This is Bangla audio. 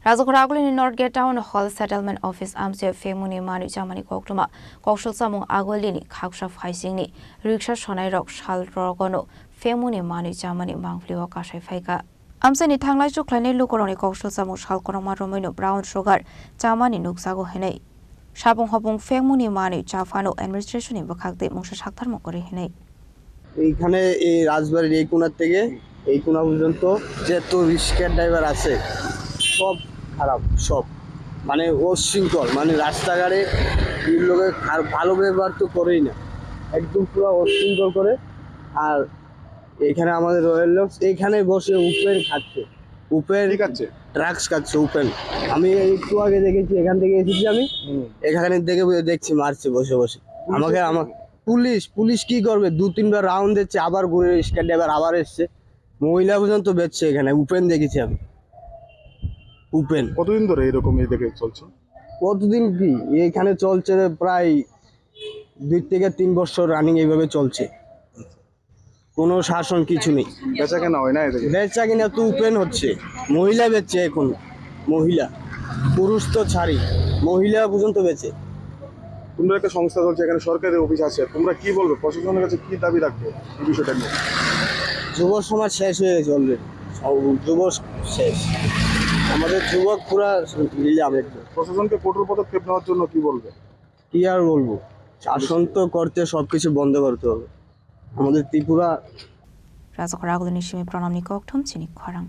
Rajakhoragulini Northgate Town Hall Settlement Office Amse Femuni Manu Jamani Koktuma Koksal Samung Agolini Kaksha Faisingni Riksha Shonairok Shal Rogono Femuni Manu Jamani Mangfliwa Kashay Faika Amseni Tanglai Juklani Lukoroni Koksal Samung Shal Koroma Romino Brown Sugar Jamani Nuksago Hene Shabung Hobung Femuni Manu Jafano Administration in Bakakde Mungsha Shaktar Mokori Hene এইখানে এই রাজবাড়ির এই কোণা থেকে এই কোণা পর্যন্ত যত রিক্সা ড্রাইভার আছে সব খারাপ সব মানে অশৃঙ্খল মানে রাস্তাঘাটে এই লোকে ভালো ব্যবহার তো করেই না একদম পুরো অশৃঙ্খল করে আর এখানে আমাদের রয়্যাল লোক এইখানে বসে উপেন খাচ্ছে উপেন ড্রাগস খাচ্ছে উপেন আমি একটু আগে দেখেছি এখান থেকে এসেছি আমি এখানে দেখছি মারছে বসে বসে আমাকে পুলিশ কি করবে 2-3 বার রাউন্ড দিচ্ছে আবার ঘুরে রিক্সা ড্রাইভার আবার এসছে মহিলা পর্যন্ত বেচছে এখানে উপেন দেখেছি আমি উপেন কতদিন ধরে এরকম এই দেখে চলছে কতদিন কি এখানে চলছে প্রায় 2 থেকে 3 বছর রানিং এইভাবে চলছে কোনো শাসন কিছু নেই বেচা কেনা হয় না এদিকে বেচা কিনা তো উপেন হচ্ছে মহিলা বেচছে এখন মহিলা পুরুষ তো ছাড়ি মহিলা পর্যন্ত বেচে তোমরা একটা সংস্থা চলছে এখানে সরকারি অফিস আছে তোমরা কি বলবে প্রশাসনের কাছে কি দাবি রাখবে এই বিষয়টা নিয়ে যুব সমাজ শেষ হয়ে গেছে অলরেডি যুব শেষ আমাদের যুবক পুরা নিলাম একদম প্রশাসনকে কঠোর পদক্ষেপ নেওয়ার জন্য কি বলবে কি আর বলবো শাসন তো করতে সবকিছু বন্ধ করতে হবে আমাদের Tripura Rajakhoragulini Shimi Pranamni Koktum Chini Khorang